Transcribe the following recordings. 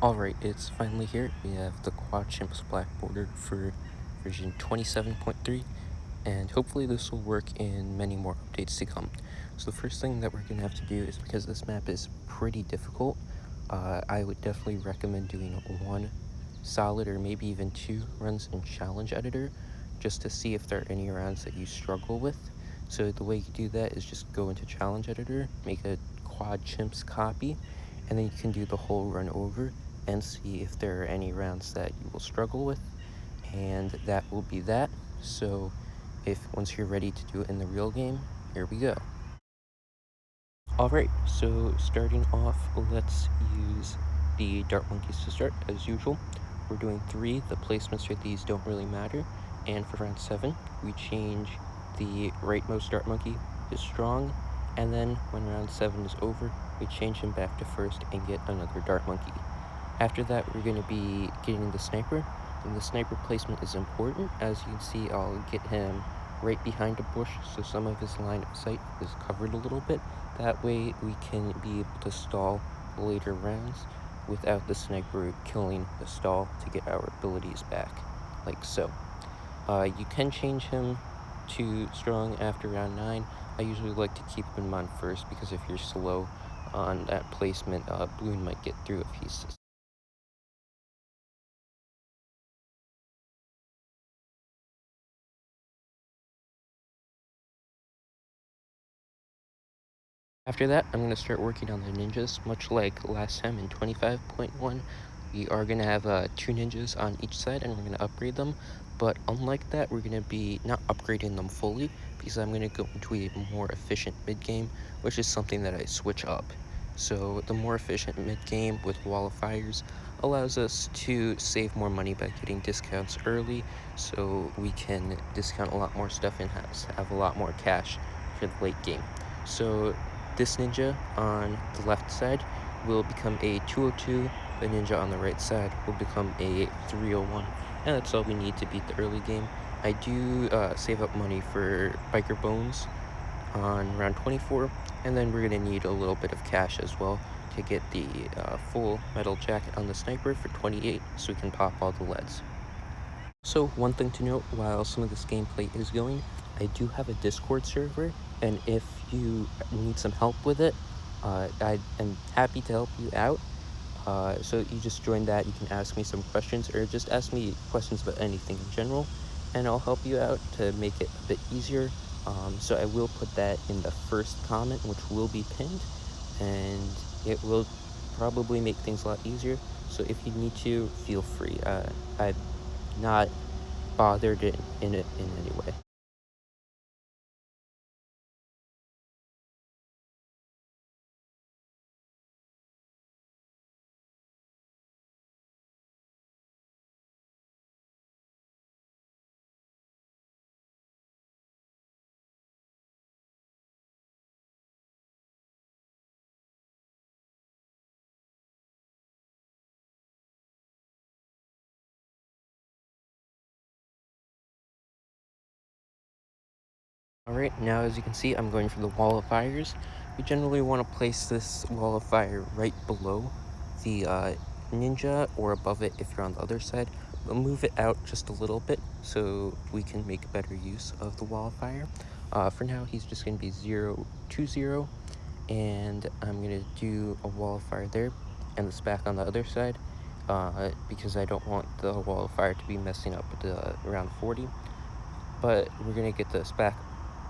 Alright, it's finally here. We have the Quad Chimps Black border for version 27.3, and hopefully this will work in many more updates to come. So the first thing that we're going to have to do is, because this map is pretty difficult, I would definitely recommend doing one solid or maybe even 2 runs in Challenge Editor, just to see if there are any rounds that you struggle with. So the way you do that is just go into Challenge Editor, make a Quad Chimps copy, and then you can do the whole run over and see if there are any rounds that you will struggle with, and that will be that. So once you're ready to do it in the real game, here we go. Alright, so starting off, let's use the dart monkeys to start as usual. We're doing 3. The placements for these don't really matter, and for round 7 we change the rightmost dart monkey to strong, and then when round 7 is over we change him back to first and get another dart monkey. After that, we're going to be getting the sniper, and the sniper placement is important. As you can see, I'll get him right behind a bush, so some of his line of sight is covered a little bit. That way we can be able to stall later rounds without the sniper killing the stall to get our abilities back, like so. You can change him to strong after round 9. I usually like to keep him on first, because if you're slow on that placement, Bloon might get through if he's After that, I'm going to start working on the ninjas. Much like last time in 25.1, we are going to have 2 ninjas on each side, and we're going to upgrade them. But unlike that, we're going to be not upgrading them fully, because I'm going to go into a more efficient mid-game, which is something that I switch up. So the more efficient mid-game with wall of fires allows us to save more money by getting discounts early, so we can discount a lot more stuff in-house, have a lot more cash for the late game. So this ninja on the left side will become a 202, the ninja on the right side will become a 301, and that's all we need to beat the early game. I do save up money for biker bones on round 24, and then we're going to need a little bit of cash as well to get the full metal jacket on the sniper for 28, so we can pop all the leads. So one thing to note, while some of this gameplay is going, I do have a Discord server, and if you need some help with it, I am happy to help you out. So you just join that, you can ask me some questions, or just ask me questions about anything in general, and I'll help you out to make it a bit easier. So I will put that in the first comment, which will be pinned, and it will probably make things a lot easier. So if you need to, feel free. I'm not bothered in any way. Alright, now as you can see, I'm going for the wall of fires. We generally want to place this wall of fire right below the ninja, or above it if you're on the other side, but move it out just a little bit so we can make better use of the wall of fire. For now, he's just going to be 0-2-0, and I'm going to do a wall of fire there and this back on the other side, because I don't want the wall of fire to be messing up the round 40. But we're going to get this back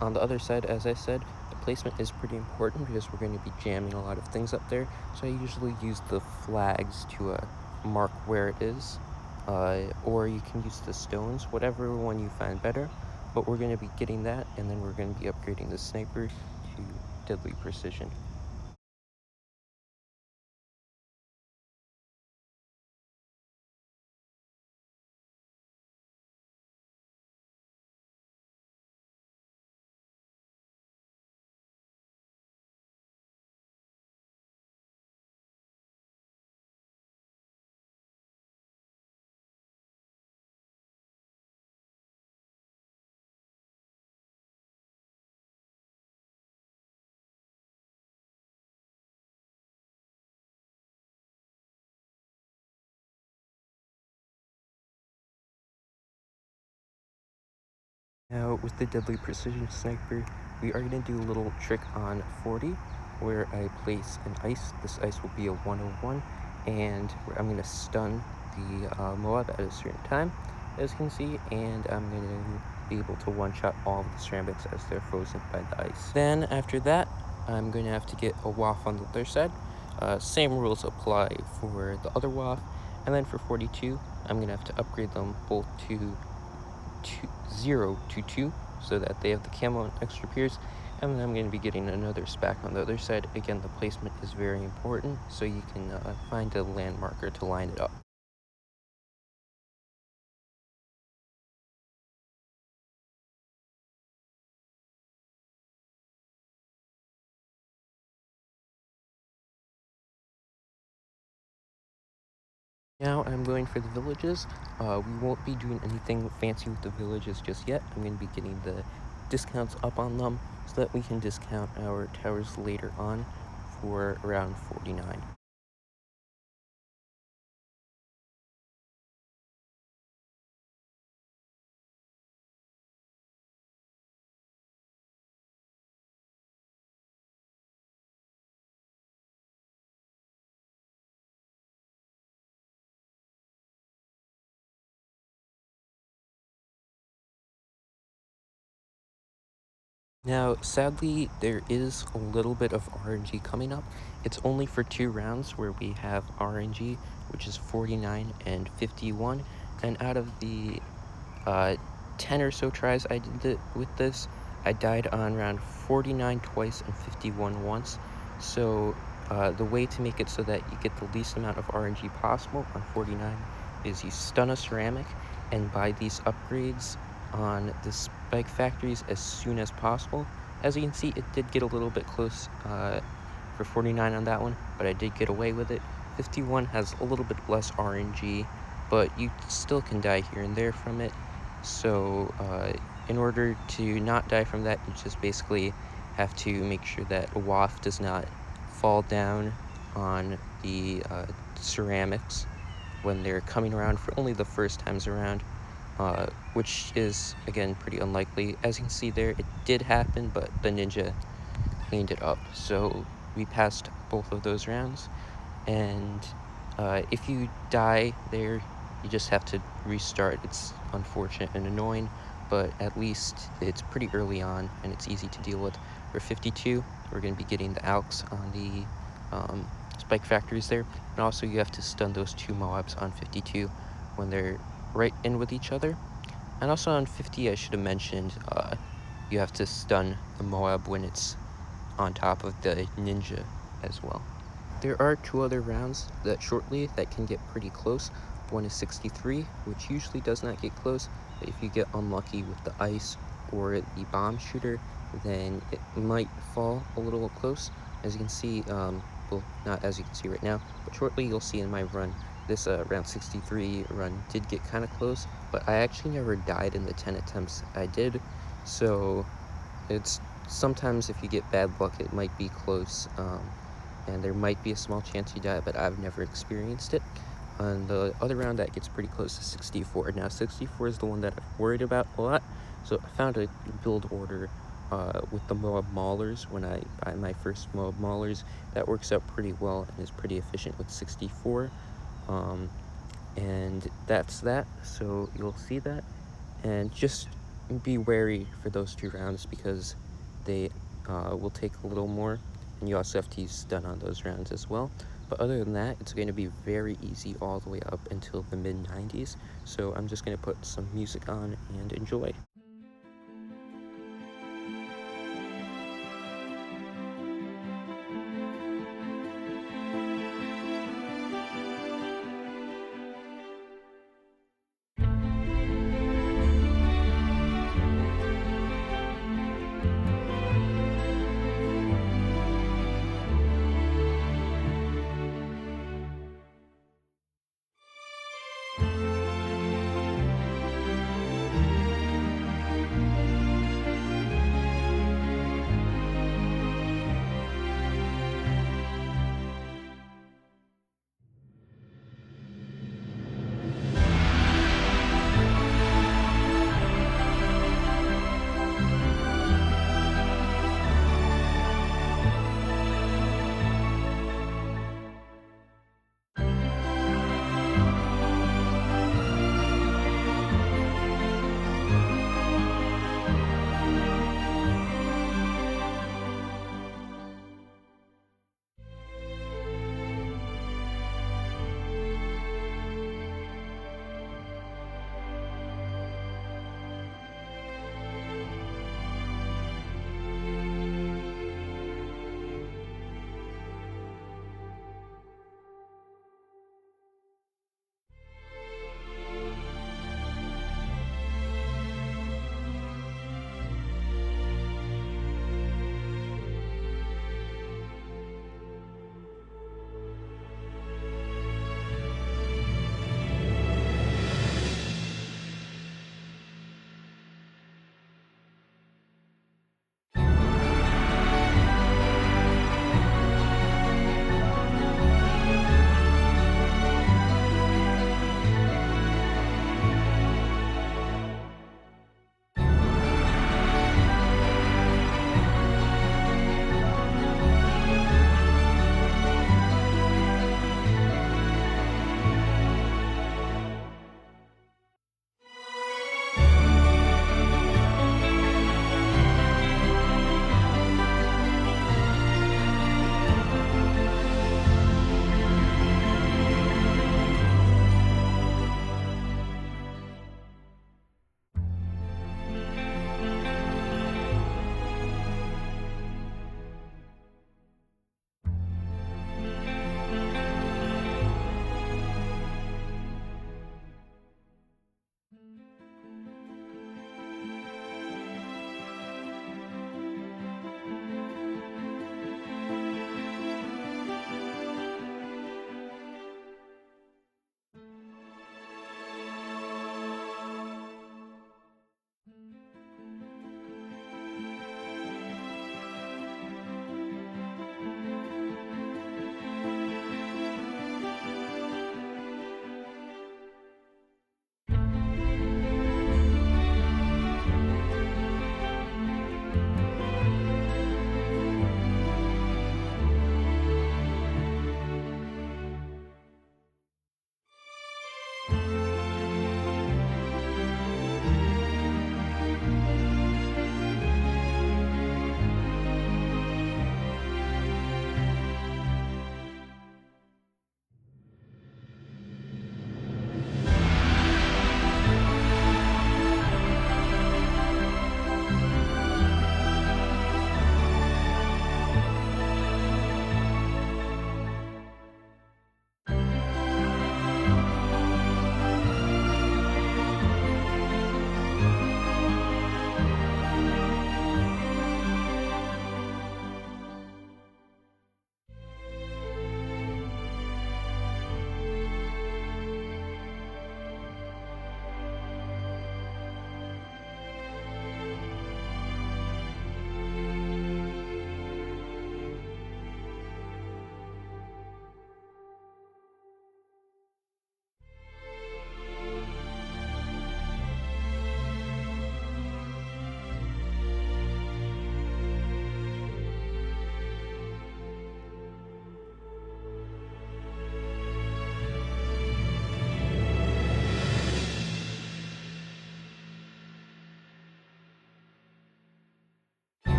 on the other side. As I said, the placement is pretty important because we're going to be jamming a lot of things up there, so I usually use the flags to mark where it is, or you can use the stones, whatever one you find better. But we're going to be getting that, and then we're going to be upgrading the sniper to deadly precision. Now with the deadly precision sniper, we are going to do a little trick on 40 where I place an ice. This ice will be a 101, and I'm going to stun the Moab at a certain time, as you can see, and I'm going to be able to one-shot all of the ceramics as they're frozen by the ice. Then after that, I'm going to have to get a waff on the other side. Same rules apply for the other waff, and then for 42, I'm going to have to upgrade them both to 0 to 2 so that they have the camo and extra pierce, and then I'm going to be getting another spack on the other side. Again, the placement is very important, so you can find a land marker to line it up. Now I'm going for the villages. We won't be doing anything fancy with the villages just yet. I'm going to be getting the discounts up on them so that we can discount our towers later on for around 49. Now, sadly, there is a little bit of RNG coming up. It's only for 2 rounds where we have RNG, which is 49 and 51. And out of the 10 or so tries I did with this, I died on round 49 twice and 51 once. So the way to make it so that you get the least amount of RNG possible on 49 is you stun a ceramic and buy these upgrades on the spike factories as soon as possible. As you can see, it did get a little bit close for 49 on that one, but I did get away with it. 51 has a little bit less RNG, but you still can die here and there from it. So in order to not die from that, you just basically have to make sure that a waft does not fall down on the ceramics when they're coming around for only the first times around, which is, again, pretty unlikely. As you can see there, it did happen, but the ninja cleaned it up. So we passed both of those rounds, and if you die there, you just have to restart. It's unfortunate and annoying, but at least it's pretty early on and it's easy to deal with. For 52, we're going to be getting the Alks on the spike factories there, and also you have to stun those 2 Moabs on 52 when they're right in with each other. And also on 50, I should have mentioned, you have to stun the Moab when it's on top of the ninja as well. There are 2 other rounds that can get pretty close. One is 63, which usually does not get close, but if you get unlucky with the ice or the bomb shooter, then it might fall a little close. As you can see, well, not as you can see right now, but shortly you'll see in my run, this round 63 run did get kind of close, but I actually never died in the 10 attempts I did, so it's sometimes if you get bad luck, it might be close. And there might be a small chance you die, but I've never experienced it. On the other round, that gets pretty close to 64. Now, 64 is the one that I'm worried about a lot, so I found a build order with the Moab maulers. When I buy my first Moab maulers, that works out pretty well and is pretty efficient with 64. And that's that, so you'll see that. And just be wary for those 2 rounds because they will take a little more, and you also have to use stun on those rounds as well. But other than that, it's going to be very easy all the way up until the mid-90s. So I'm just going to put some music on and enjoy.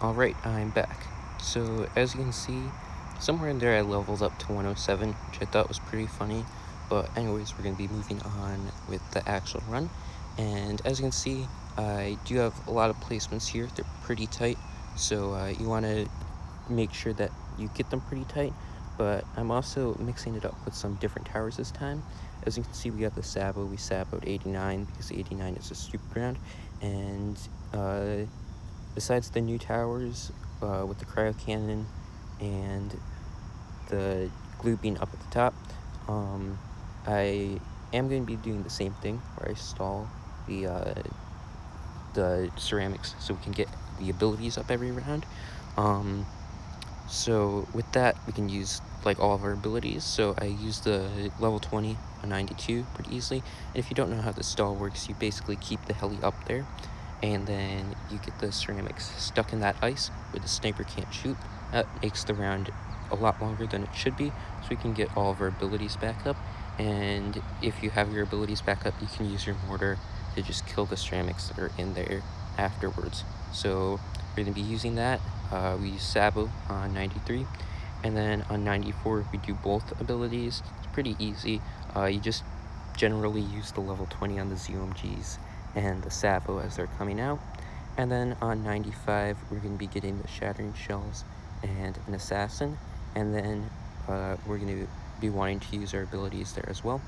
Alright, I'm back. So, as you can see, somewhere in there I leveled up to 107, which I thought was pretty funny. But anyways, we're going to be moving on with the actual run. And as you can see, I do have a lot of placements here. They're pretty tight, so you want to make sure that you get them pretty tight. But I'm also mixing it up with some different towers this time. As you can see, we got the Sabo. We Saboed 89 because 89 is a stupid ground. And besides the new towers with the cryo canon and the glue being up at the top, I am going to be doing the same thing where I stall the ceramics so we can get the abilities up every round. So with that, we can use like all of our abilities. So I use the level 20 on 92 pretty easily. And if you don't know how the stall works, you basically keep the heli up there, and then you get the ceramics stuck in that ice where the sniper can't shoot. That makes the round a lot longer than it should be, so we can get all of our abilities back up. And if you have your abilities back up, you can use your mortar to just kill the ceramics that are in there afterwards. So we're going to be using that. We use Sabo on 93, and then on 94 we do both abilities. It's pretty easy. You just generally use the level 20 on the ZOMGs and the Sabo as they're coming out. And then on 95 we're going to be getting the Shattering Shells and an Assassin, and then we're going to be wanting to use our abilities there as well.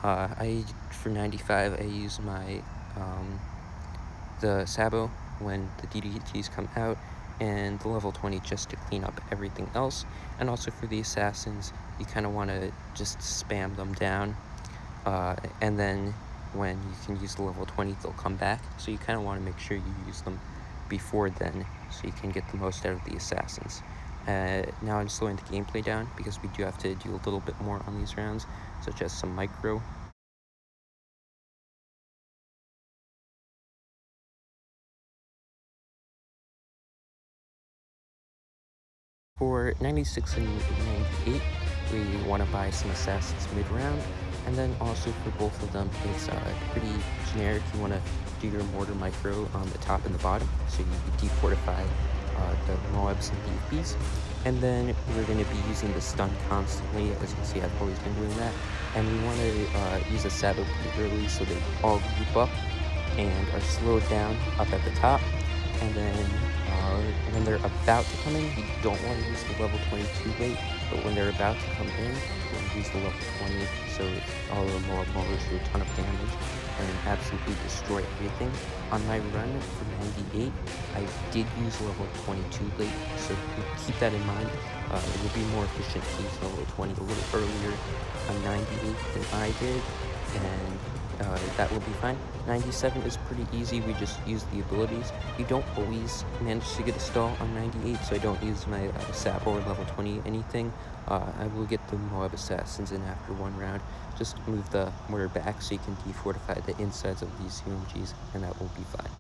For 95 I use my the Sabo when the DDTs come out, and the level 20 just to clean up everything else. And also for the assassins, you kind of want to just spam them down, and then when you can use the level 20 they'll come back, so you kind of want to make sure you use them before then so you can get the most out of the assassins. Now I'm slowing the gameplay down because we do have to do a little bit more on these rounds, such as some micro. For 96 and 98, we want to buy some assassins mid-round, and then also for both of them, it's pretty generic. You want to do your mortar micro on the top and the bottom, so you defortify the Moabs and BFBs. And then we're going to be using the stun constantly. As you can see, I've always been doing that. And we want to use a Sabo pretty early so they all group up and are slowed down up at the top. And then when they're about to come in, you don't want to use the level 22 weight, but when they're about to come in, you want to use the level 20, so all the Moab maulers do a ton of damage and absolutely destroy everything. On my run for 98, I did use level 22 late, so keep that in mind. It will be more efficient to use level 20 a little earlier on 98 than I did, and that will be fine. 97 is pretty easy. We just use the abilities. You don't always manage to get a stall on 98, so I don't use my Sabo or level 20 anything. I will get the Moab assassins in after one round. Just move the mortar back so you can defortify the insides of these UMGs, and that will be fine.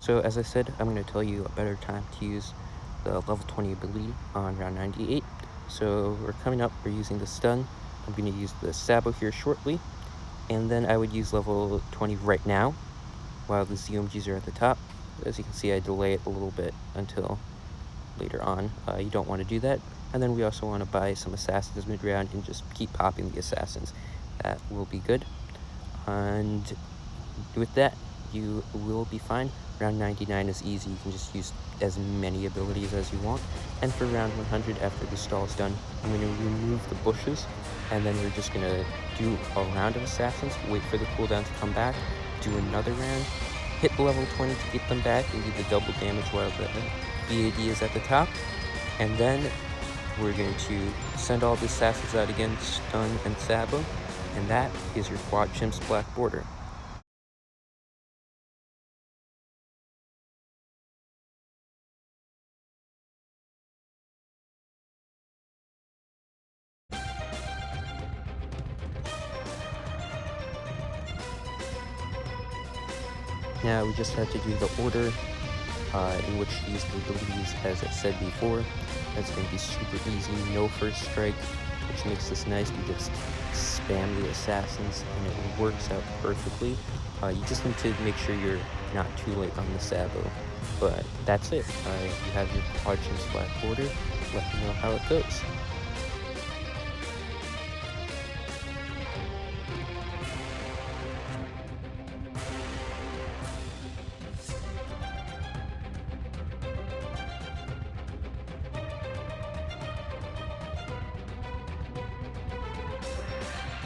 So as I said, I'm going to tell you a better time to use the level 20 ability on round 98. So we're coming up, we're using the stun. I'm going to use the Sabo here shortly, and then I would use level 20 right now while the ZOMGs are at the top. As you can see, I delay it a little bit until later on. You don't want to do that. And then we also want to buy some assassins mid-round and just keep popping the assassins. That will be good. And with that, you will be fine. Round 99 is easy. You can just use as many abilities as you want. And for round 100, after the stall is done, I'm going to remove the bushes, and then we're just going to do a round of assassins, wait for the cooldown to come back, do another round, hit level 20 to get them back, and do the double damage while the BAD is at the top. And then we're going to send all the assassins out again, stun and Sabo, and that is your Quad Chimps Black Border. Now we just have to do the order in which to use the abilities, as I said before. That's going to be super easy, no first strike, which makes this nice. We just spam the assassins and it works out perfectly. You just need to make sure you're not too late on the sabo. But that's it. You have your quad chimps black border. Let me know how it goes.